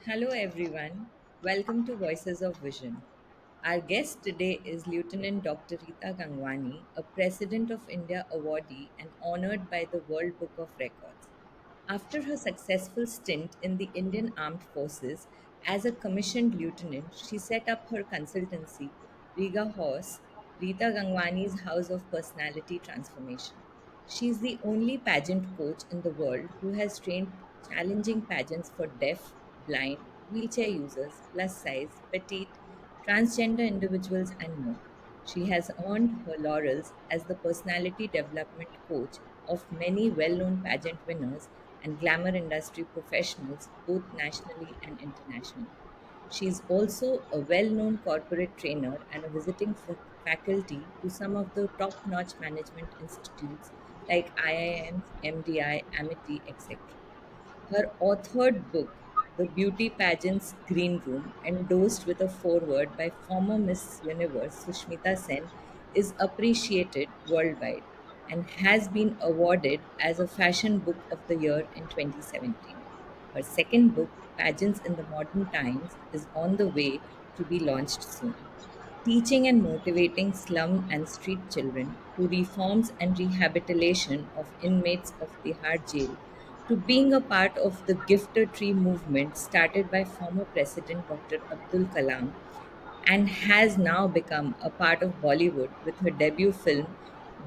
Hello, everyone. Welcome to Voices of Vision. Our guest today is Lieutenant Dr. Rita Gangwani, a President of India Awardee and honored by the World Book of Records. After her successful stint in the Indian Armed Forces as a commissioned lieutenant, she set up her consultancy, Riga Horse, Rita Gangwani's House of Personality Transformation. She is the only pageant coach in the world who has trained challenging pageants for deaf, blind, wheelchair users, plus size, petite, transgender individuals, and more. She has earned her laurels as the personality development coach of many well known pageant winners and glamour industry professionals, both nationally and internationally. She is also a well known corporate trainer and a visiting faculty to some of the top notch management institutes like IIMs, MDI, Amity, etc. Her authored book, The Beauty Pageant's Green Room, endorsed with a foreword by former Miss Universe Sushmita Sen, is appreciated worldwide and has been awarded as a Fashion Book of the Year in 2017. Her second book, Pageants in the Modern Times, is on the way to be launched soon, teaching and motivating slum and street children to reforms and rehabilitation of inmates of Tihar jail, to being a part of the gifter tree movement started by former President Dr. Abdul Kalam and has now become a part of Bollywood with her debut film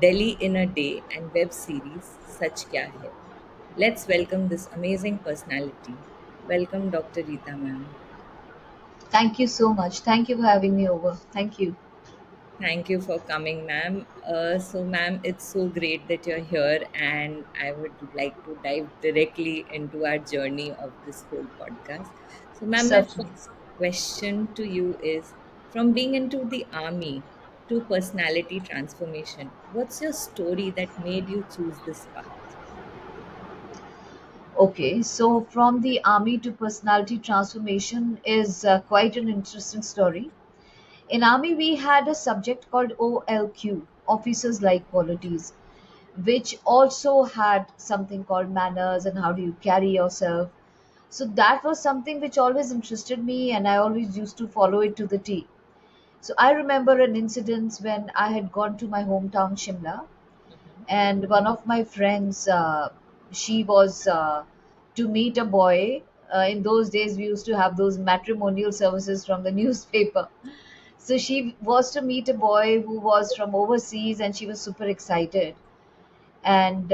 Delhi in a Day and web series Sach Kya Hai. Let's welcome this amazing personality. Welcome, Dr. Rita ma'am. Thank you so much. Thank you for having me over. Thank you. Thank you for coming, ma'am. Ma'am, it's so great that you're here, and I would like to dive directly into our journey of this whole podcast. So, ma'am, my Certainly. first question to you is, from being into the army to personality transformation, what's your story that made you choose this path? Okay, so from the army to personality transformation is quite an interesting story. In army, we had a subject called OLQ, Officers Like Qualities, which also had something called manners and how do you carry yourself. So that was something which always interested me, and I always used to follow it to the T. So I remember an incident when I had gone to my hometown, Shimla, and one of my friends, she was to meet a boy. In those days we used to have those matrimonial services from the newspaper, so she was to meet a boy who was from overseas and she was super excited. And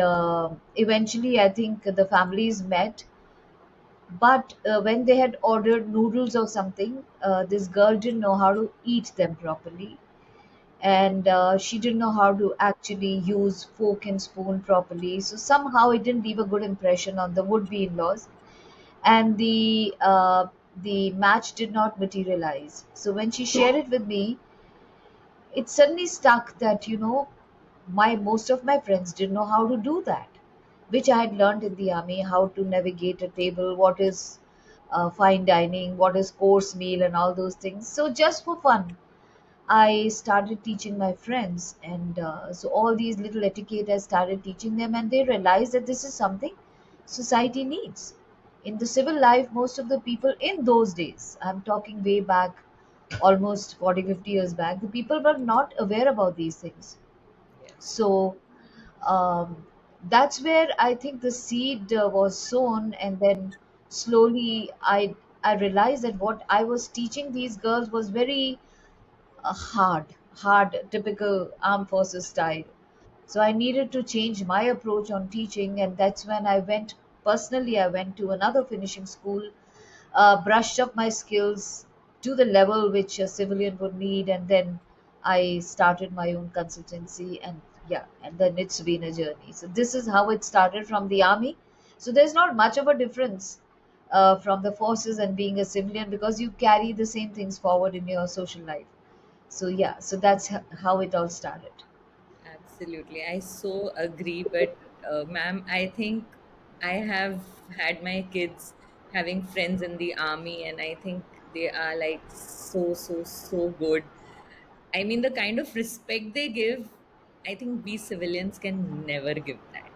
eventually I think the families met, but when they had ordered noodles or something, this girl didn't know how to eat them properly, and she didn't know how to actually use fork and spoon properly. So somehow it didn't leave a good impression on the would-be in-laws, and the match did not materialize. So when she shared it with me, it suddenly stuck that my most of my friends didn't know how to do that, which I had learned in the army, how to navigate a table, what is fine dining, what is course meal, and all those things. So just for fun, I started teaching my friends, and so all these little etiquette I started teaching them, and they realized that this is something society needs. In the civil life, most of the people in those days, I'm talking way back, almost 40, 50 years back, the people were not aware about these things. Yes. So um, that's where I think the seed was sown, and then slowly I realized that what I was teaching these girls was very hard, typical armed forces style. So I needed to change my approach on teaching, and that's when I went to another finishing school, brushed up my skills to the level which a civilian would need, and then I started my own consultancy, and yeah, and then it's been a journey. So this is how it started from the army. So there's not much of a difference from the forces and being a civilian, because you carry the same things forward in your social life. So yeah, so that's how it all started. Absolutely. I so agree. But, ma'am, I think I have had my kids having friends in the army, and I think they are like so good. I mean, the kind of respect they give, I think we civilians can never give that.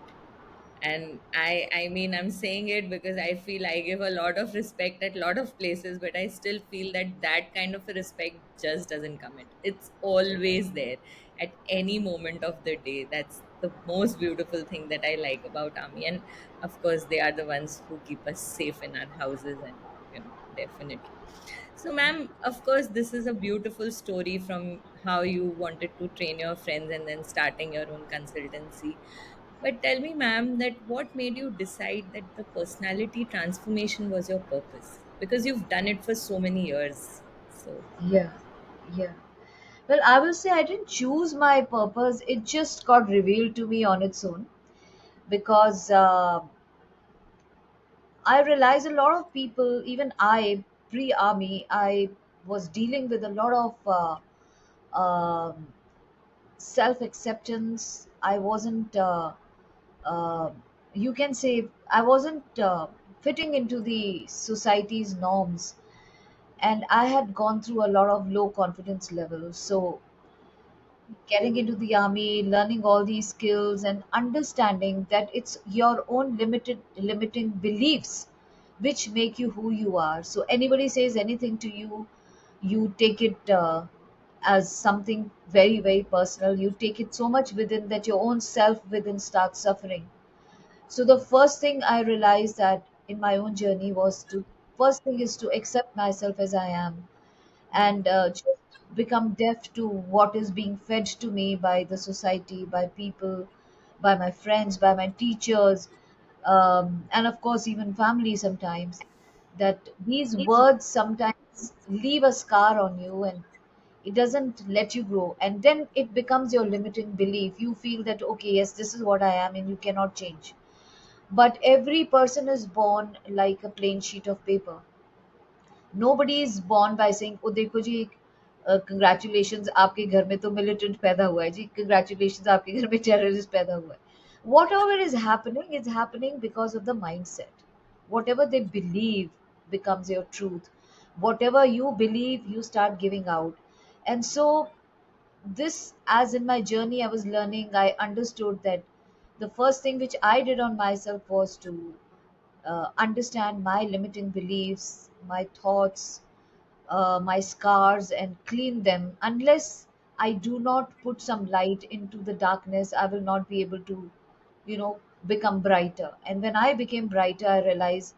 And I mean, I'm saying it because I feel I give a lot of respect at a lot of places, but I still feel that that kind of a respect just doesn't come in. It's always there at any moment of the day. That's the most beautiful thing that I like about army. And of course, they are the ones who keep us safe in our houses, and definitely. So, ma'am, of course, this is a beautiful story from how you wanted to train your friends and then starting your own consultancy. But tell me, ma'am, that what made you decide that the personality transformation was your purpose? Because you've done it for so many years. So, Yeah, yeah. Well, I will say I didn't choose my purpose. It just got revealed to me on its own because I realized a lot of people, even I, pre army, I was dealing with a lot of self acceptance. I wasn't, uh, you can say, I wasn't fitting into the society's norms. And I had gone through a lot of low confidence levels. So, getting into the army, learning all these skills, and understanding that it's your own limiting beliefs which make you who you are. So anybody says anything to you, you take it as something very very personal. You take it so much within that your own self within starts suffering. So the first thing I realized that in my own journey was to first thing is to accept myself as I am, and just become deaf to what is being fed to me by the society, by people, by my friends, by my teachers, and of course, even family sometimes. That these words sometimes leave a scar on you and it doesn't let you grow. And then it becomes your limiting belief. You feel that, okay, yes, this is what I am, and you cannot change. But every person is born like a plain sheet of paper. Nobody is born by saying ओ देखो जी congratulations आपके घर में तो militant पैदा हुआ है जी congratulations आपके घर में टेररिस्ट पैदा हुआ है whatever is happening because of the mindset. Whatever they believe becomes your truth. Whatever you believe you start giving out. And so this, as in my journey I was learning, I understood that the first thing which I did on myself was to understand my limiting beliefs, my thoughts, my scars, and clean them. Unless I do not put some light into the darkness, I will not be able to, become brighter. And when I became brighter, I realized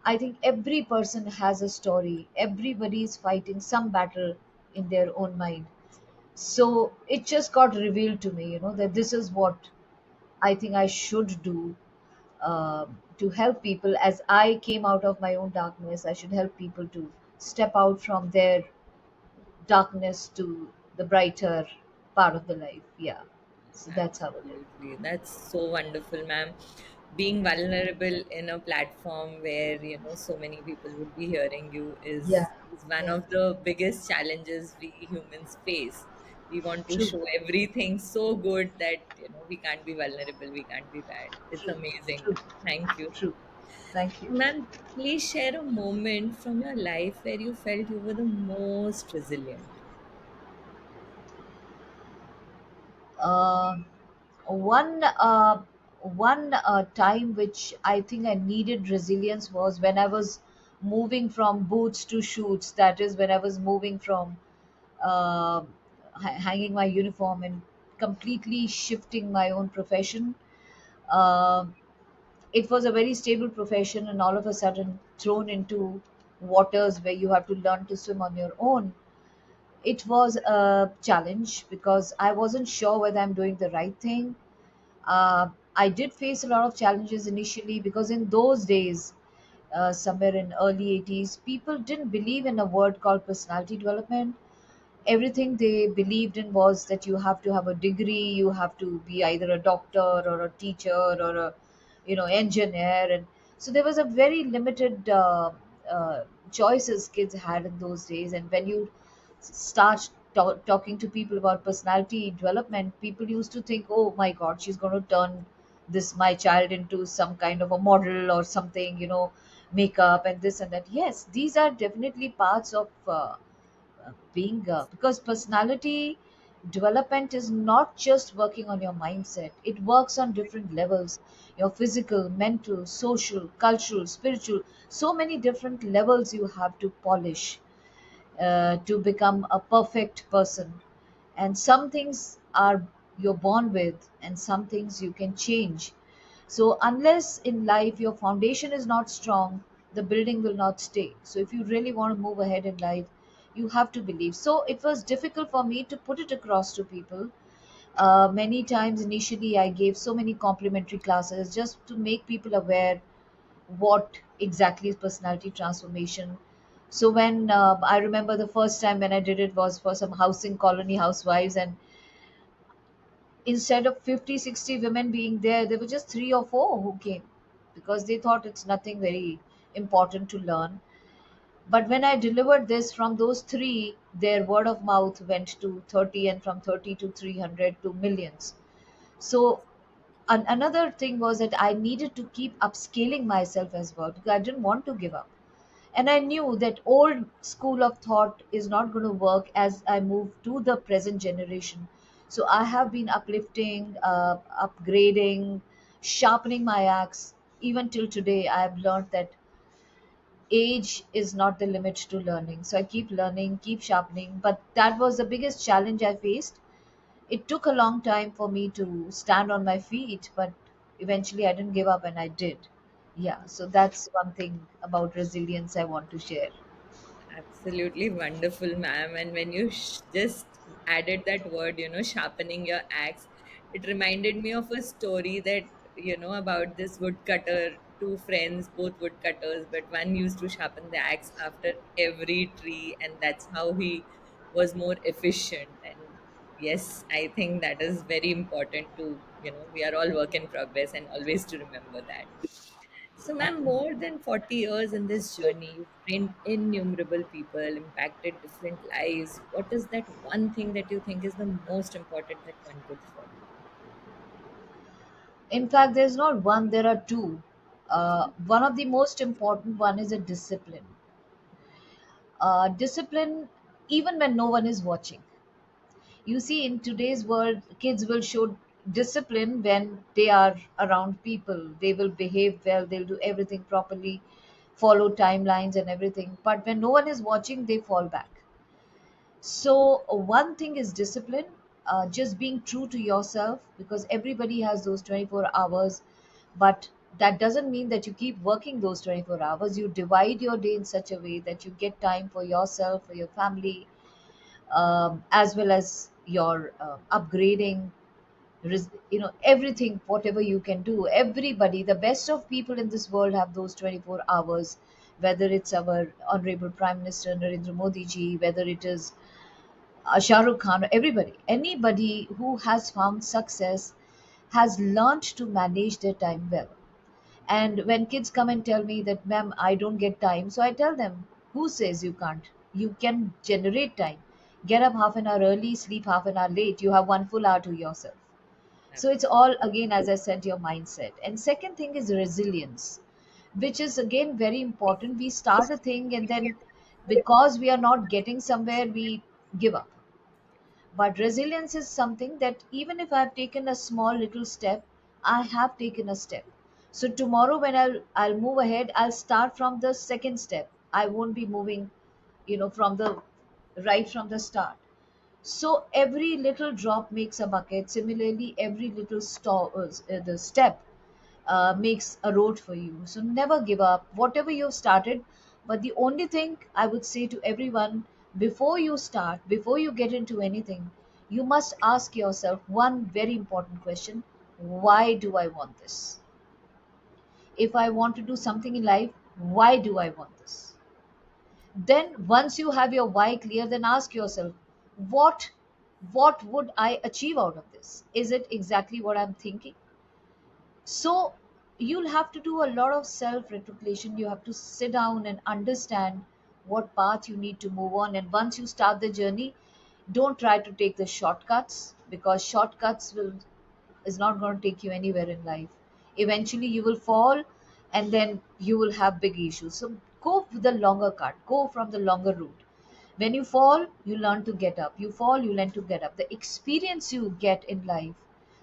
I think every person has a story. Everybody is fighting some battle in their own mind. So it just got revealed to me, that this is what I think I should do to help people. As I came out of my own darkness, I should help people to step out from their darkness to the brighter part of the life. Yeah. So that's how it is. absolutely. That's so wonderful, ma'am. Being vulnerable in a platform where, so many people would be hearing you Yeah. is one Yeah. of the biggest challenges we humans face. We want to True. show everything so good that, we can't be vulnerable, we can't be bad. It's True. amazing. True. Thank you. True. Thank you. Ma'am, please share a moment from your life where you felt you were the most resilient. Uh, one one time which I think I needed resilience was when I was moving from boots to shoots. That is when I was moving from uh, hanging my uniform and completely shifting my own profession. Uh, it was a very stable profession, and all of a sudden thrown into waters where you have to learn to swim on your own. It was a challenge because I wasn't sure whether I'm doing the right thing. I did face a lot of challenges initially because in those days, somewhere in early 80s, people didn't believe in a word called personality development. Everything they believed in was that you have to have a degree, you have to be either a doctor or a teacher or a engineer. And so there was a very limited choices kids had in those days. And when you start talking to people about personality development, people used to think, oh my god, she's going to turn this my child into some kind of a model or something, makeup and this and that. Yes, these are definitely parts of being because personality, development is not just working on your mindset, it works on different levels: your physical, mental, social, cultural, spiritual. So many different levels you have to polish to become a perfect person. And some things are you're born with, and some things you can change. So, unless in life your foundation is not strong, the building will not stay. So, if you really want to move ahead in life, you have to believe. So, it was difficult for me to put it across to people. Many times initially, I gave so many complimentary classes just to make people aware what exactly is personality transformation. So when I remember the first time when I did it was for some housing colony housewives, and instead of 50, 60 women being there were just 3 or 4 who came, because they thought it's nothing very important to learn. But when I delivered this, from those three, their word of mouth went to 30, and from 30 to 300 to millions. So another thing was that I needed to keep upscaling myself as well, because I didn't want to give up. And I knew that old school of thought is not going to work as I move to the present generation. So I have been uplifting, upgrading, sharpening my axe. Even till today, I have learned that age is not the limit to learning. So I keep learning, keep sharpening. But that was the biggest challenge I faced. It took a long time for me to stand on my feet, but eventually I didn't give up and I did. Yeah, so that's one thing about resilience I want to share. Absolutely wonderful, ma'am. And when you just added that word, sharpening your axe, it reminded me of a story that, about this woodcutter, two friends, both woodcutters, but one used to sharpen the axe after every tree, and that's how he was more efficient. And yes, I think that is very important to, we are all work in progress and always to remember that. So, ma'am, more than 40 years in this journey, you've trained innumerable people, impacted different lives. What is that one thing that you think is the most important that one could follow? In fact, there's not one, there are two. One of the most important one is a discipline. Discipline, even when no one is watching. You see, in today's world, kids will show discipline when they are around people. They will behave well, they'll do everything properly, follow timelines and everything. But when no one is watching, they fall back. So, one thing is discipline, just being true to yourself, because everybody has those 24 hours, but that doesn't mean that you keep working those 24 hours. You divide your day in such a way that you get time for yourself, for your family, as well as your upgrading, everything, whatever you can do. Everybody, the best of people in this world have those 24 hours, whether it's our Honorable Prime Minister Narendra Modi ji, whether it is Shah Rukh Khan, everybody, anybody who has found success has learned to manage their time well. And when kids come and tell me that, ma'am, I don't get time, so I tell them, who says you can't? You can generate time. Get up half an hour early, sleep half an hour late. You have 1 full hour to yourself. So it's all, again, as I said, your mindset. And second thing is resilience, which is again very important. We start a thing, and then because we are not getting somewhere, we give up. But resilience is something that even if I've taken a small little step, I have taken a step. So tomorrow when I'll move ahead, I'll start from the second step. I won't be moving, from the right from the start. So every little drop makes a bucket. Similarly, every little the step makes a road for you. So never give up, whatever you've started. But the only thing I would say to everyone, before you start, before you get into anything, you must ask yourself one very important question: why do I want this? If I want to do something in life, why do I want this? Then once you have your why clear, then ask yourself, what what would I achieve out of this? Is it exactly what I'm thinking? So you'll have to do a lot of self reflection. You have to sit down and understand what path you need to move on. And once you start the journey, don't try to take the shortcuts, because shortcuts will is not going to take you anywhere in life. Eventually you will fall, and then you will have big issues. So go with the longer cut, go from the longer route. When you fall, you learn to get up. You fall, you learn to get up. The experience you get in life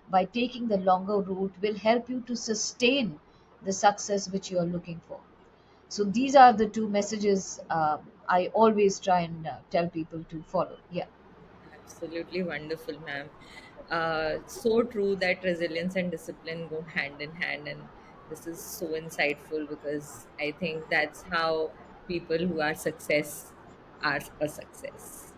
by taking the longer route will help you to sustain the success which you are looking for. So these are the two messages I always try and tell people to follow. Yeah. Absolutely wonderful, ma'am. So true that resilience and discipline go hand in hand, and this is so insightful because I think that's how people who are success are a success.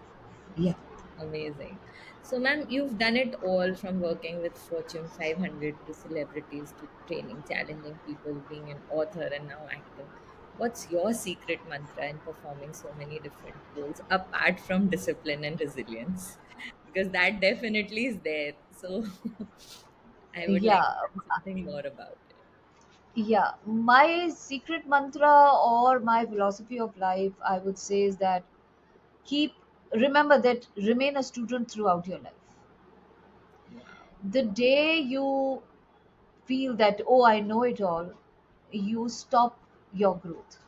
Yeah. Amazing. So, ma'am, you've done it all from working with Fortune 500 to celebrities to training, challenging people, being an author, and now acting. What's your secret mantra in performing so many different roles apart from discipline and resilience? Because that definitely is there. So, I would like Yeah. to learn something more about it. Yeah. My secret mantra or my philosophy of life, I would say, is that keep, remember that remain a student throughout your life. Wow. The day you feel that, oh, I know it all, you stop your growth.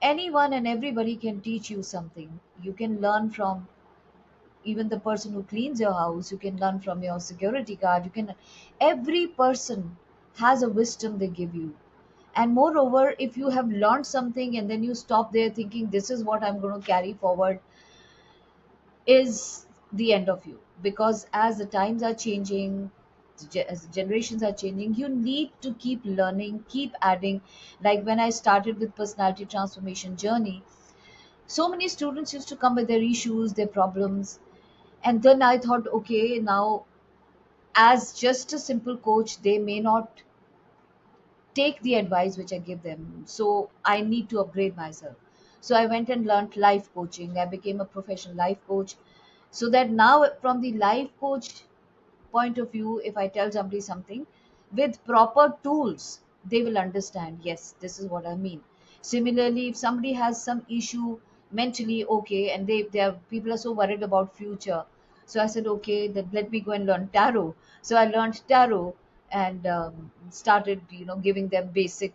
Anyone and everybody can teach you something. You can learn from even the person who cleans your house, you can learn from your security guard, you can, every person has a wisdom they give you. And moreover, if you have learned something and then you stop there thinking this is what I'm going to carry forward, is the end of you. Because as the times are changing, as the generations are changing, you need to keep learning, keep adding. Like when I started with personality transformation journey, so many students used to come with their issues, their problems. And then I thought, okay, now as just a simple coach, they may not take the advice which I give them. So I need to upgrade myself. So I went and learned life coaching. I became a professional life coach. So that now, from the life coach point of view, if I tell somebody something with proper tools, they will understand, yes, this is what I mean. Similarly, if somebody has some issue mentally, okay, and they are, people are so worried about future. So I said, okay, then let me go and learn tarot. So I learned tarot and started, giving them basic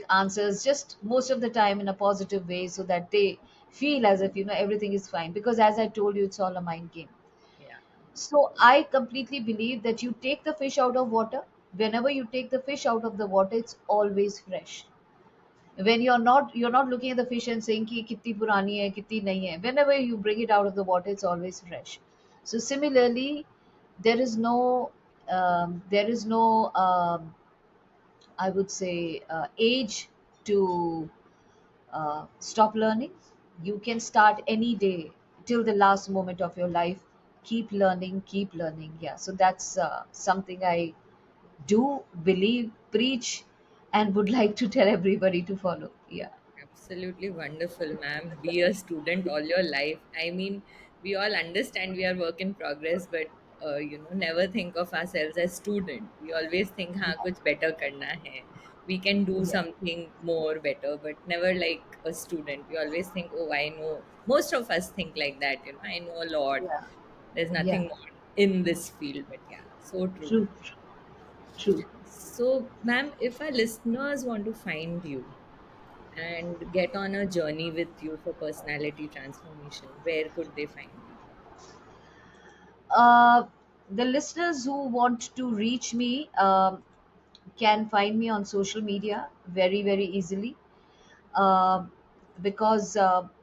answers, just most of the time in a positive way, so that they feel as if everything is fine. Because as I told you, it's all a mind game. Yeah. So I completely believe that you take the fish out of water. Whenever you take the fish out of the water, it's always fresh. When you're not looking at the fish and saying ki kitni purani hai, kitni nahi hai. Whenever you bring it out of the water, it's always fresh. So similarly, there is no I would say age to stop learning. You can start any day till the last moment of your life. Keep learning, keep learning. Yeah, so that's something I do believe, preach, and would like to tell everybody to follow. Yeah. Absolutely wonderful, ma'am. Be a student all your life. I mean, we all understand we are work in progress, but never think of ourselves as student. We always think, "हाँ, कुछ better करना है. We can do Yeah. something more better," but never like a student. We always think, "Oh, I know." Most of us think like that. I know a lot. Yeah. There's Yeah. nothing more in this field, but yeah, so true. True. True. So, ma'am, if our listeners want to find you and get on a journey with you for personality transformation, where could they find you? Uh, the listeners who want to reach me can find me on social media very, very easily. uh, because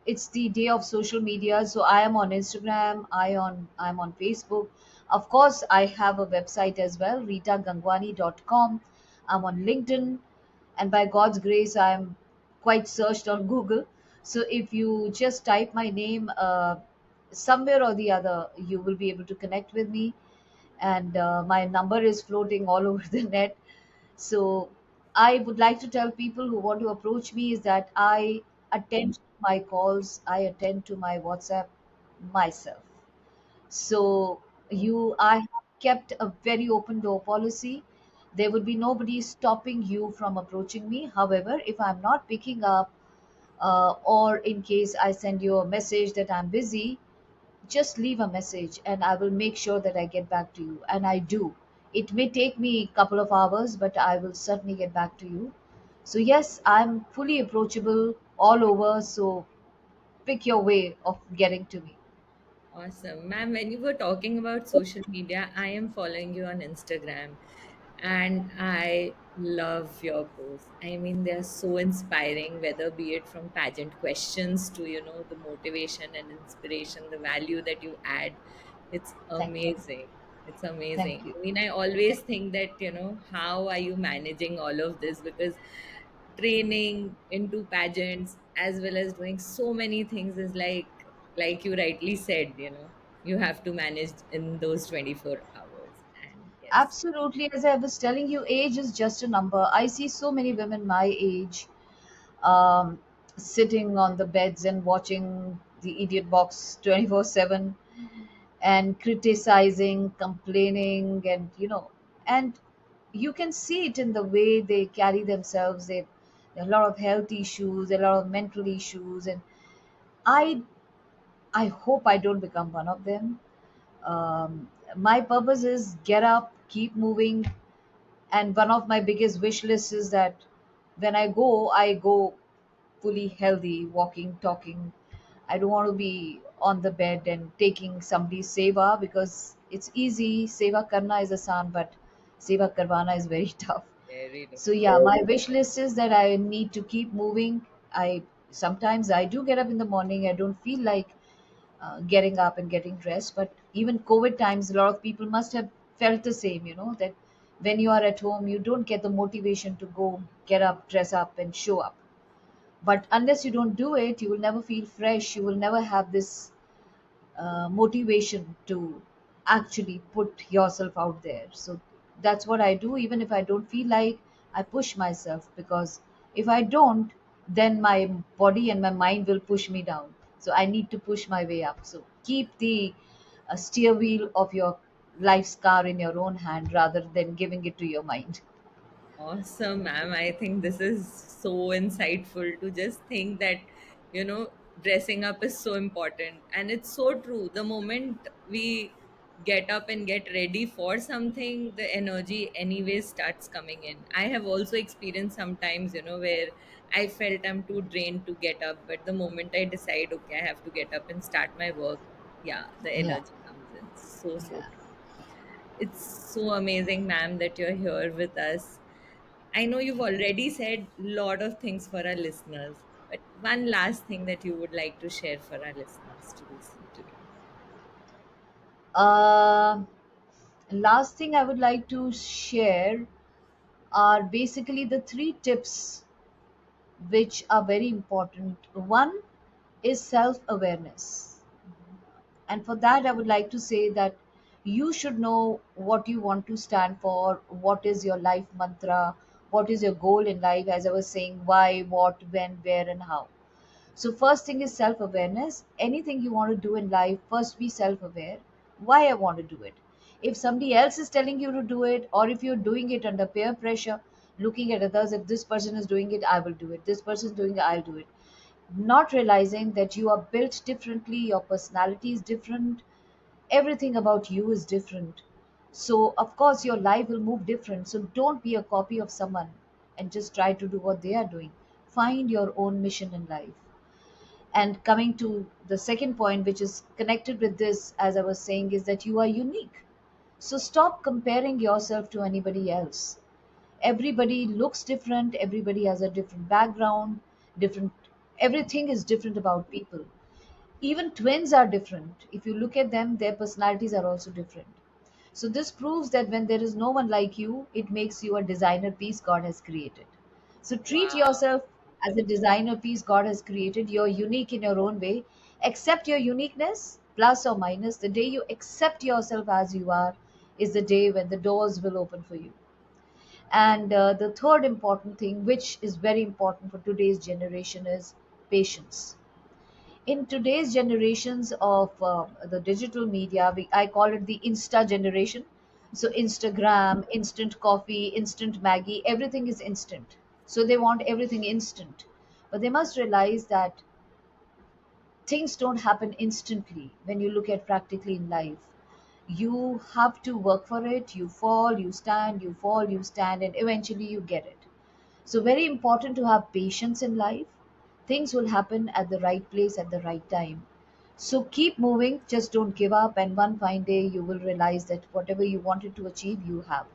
it's the day of social media. So I am on Instagram, I'm on Facebook. Of course, I have a website as well, ritagangwani.com. I'm on LinkedIn, and by God's grace, I'm quite searched on Google. So if you just type my name somewhere or the other, you will be able to connect with me. And my number is floating all over the net. So I would like to tell people who want to approach me is that I attend to my calls, I attend to my WhatsApp myself. So I have kept a very open door policy. There would be nobody stopping you from approaching me. However, if I'm not picking up, or in case I send you a message that I'm busy, just leave a message and I will make sure that I get back to you. And I do. It may take me a couple of hours, but I will certainly get back to you. So, yes, I'm fully approachable. all over. So pick your way of getting to me. Awesome. Ma'am, when you were talking about social media, I am following you on Instagram and I love your posts. I mean, they are so inspiring, whether be it from pageant questions to, the motivation and inspiration, the value that you add. It's Thank you. amazing. It's amazing. Thank you. I mean, I always think that, how are you managing all of this? Because training into pageants as well as doing so many things is like you rightly said, you have to manage in those 24 hours. And yes, Absolutely. As I was telling you, age is just a number. I see so many women my age um, sitting on the beds and watching the idiot box 24/7 and criticizing, complaining, and and you can see it in the way they carry themselves. There are a lot of health issues, a lot of mental issues, and I I hope I don't become one of them. My purpose is get up, keep moving, and one of my biggest wish lists is that when I go fully healthy, walking, talking. I don't want to be on the bed and taking somebody's seva because it's easy. Seva karna is asan, but seva karwana is very tough. very So yeah, my wish list is that I need to keep moving. I sometimes I do get up in the morning. I don't feel like getting up and getting dressed. But even COVID times, a lot of people must have felt the same, that when you are at home, you don't get the motivation to go get up, dress up, and show up. But unless you don't do it, you will never feel fresh. You will never have this motivation to actually put yourself out there. So that's what I do. Even if I don't feel like, I push myself, because if I don't, then my body and my mind will push me down. So I need to push my way up. So keep the steer wheel of your life's car in your own hand rather than giving it to your mind. awesome, ma'am. I think this is so insightful to just think that, dressing up is so important. And it's so true. The moment we get up and get ready for something, the energy anyway starts coming in. I have also experienced sometimes, where I felt I'm too drained to get up. But the moment I decide, okay, I have to get up and start my work, yeah, the Yeah, energy comes in. So, so yeah. true. It's so amazing, ma'am, that you're here with us. I know you've already said a lot of things for our listeners, but one last thing that you would like to share for our listeners to listen today. Uh, Last thing I would like to share are basically the three tips which are very important. One is self awareness. And for that, I would like to say that you should know what you want to stand for, what is your life mantra, what is your goal in life, as I was saying, why, what, when, where, and how. So, first thing is self awareness. Anything you want to do in life, first be self aware. Why I want to do it. If somebody else is telling you to do it, or if you're doing it under peer pressure, looking at others, if this person is doing it, I will do it. This person is doing it, I'll do it. Not realizing that you are built differently, your personality is different, everything about you is different. So, of course, your life will move different. So, don't be a copy of someone and just try to do what they are doing. Find your own mission in life. And coming to the second point, which is connected with this, as I was saying, is that you are unique. So stop comparing yourself to anybody else. Everybody looks different, everybody has a different background, different, everything is different about people. Even twins are different. If you look at them, their personalities are also different. So this proves that when there is no one like you, it makes you a designer piece God has created. So treat Wow. yourself as a designer piece God has created. You're unique in your own way. Accept your uniqueness, plus or minus. The day you accept yourself as you are is the day when the doors will open for you. And the third important thing, which is very important for today's generation, is patience. In today's generations of the digital media, I call it the Insta generation. So Instagram, instant coffee, instant Maggie, everything is instant. So they want everything instant. But they must realize that things don't happen instantly when you look at practically in life. You have to work for it. You fall, you stand, you fall, you stand, and eventually you get it. So, very important to have patience in life. Things will happen at the right place at the right time. So keep moving, just don't give up, and one fine day you will realize that whatever you wanted to achieve, you have.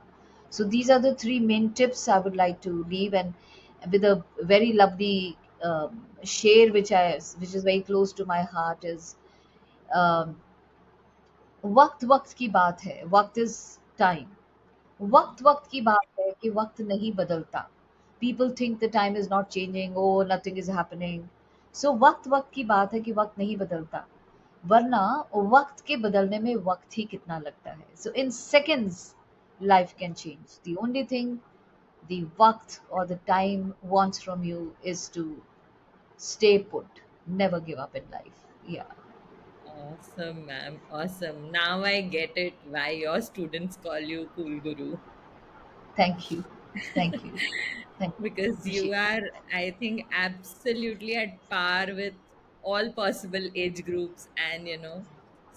So these are the three main tips I would like to leave, and with a very lovely share which is very close to my heart is um, वक्त वक्त की बात है वक्त is time वक्त वक्त की बात है कि वक्त नहीं बदलता people think the time is not changing O nothing is happening so वक्त वक्त की बात है कि वक्त नहीं बदलता वरना वक्त के बदलने में वक्त ही कितना लगता है so in seconds life can change the only thing the waqt or the time wants from you is to stay put never give up in life yeah Awesome, ma'am. Awesome. Now I get it why your students call you Cool Guru. thank you thank you thank you Because you appreciate are, I think, absolutely at par with all possible age groups, and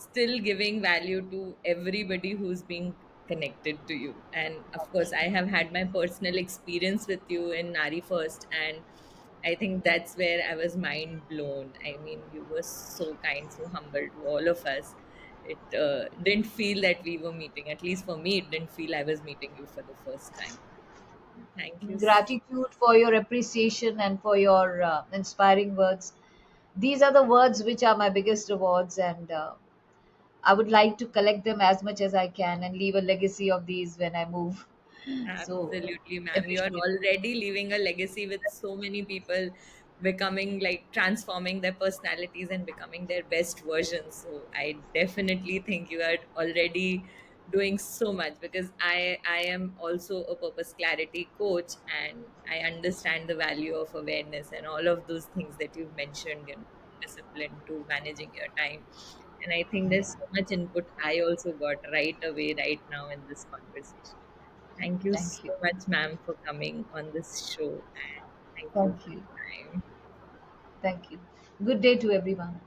still giving value to everybody who's being connected to you. And of course, I have had my personal experience with you in Nari First, and I think that's where I was mind blown. I mean, you were so kind, so humble to all of us. It didn't feel that we were meeting, at least for me, it didn't feel I was meeting you for the first time. Thank you. gratitude for your appreciation and for your inspiring words. These are the words which are my biggest rewards, and I would like to collect them as much as I can and leave a legacy of these when I move. So, Absolutely, ma'am. You are appreciate. already leaving a legacy with so many people becoming, like, transforming their personalities and becoming their best versions. So I definitely think you are already doing so much, because I am also a purpose clarity coach, and I understand the value of awareness and all of those things that you've mentioned, from discipline to managing your time. And I think there's so much input I also got right away, right now in this conversation. Thank you Thank so you. much, ma'am, for coming on this show. And thank you Thank for you. your time. Thank you. Good day to everyone.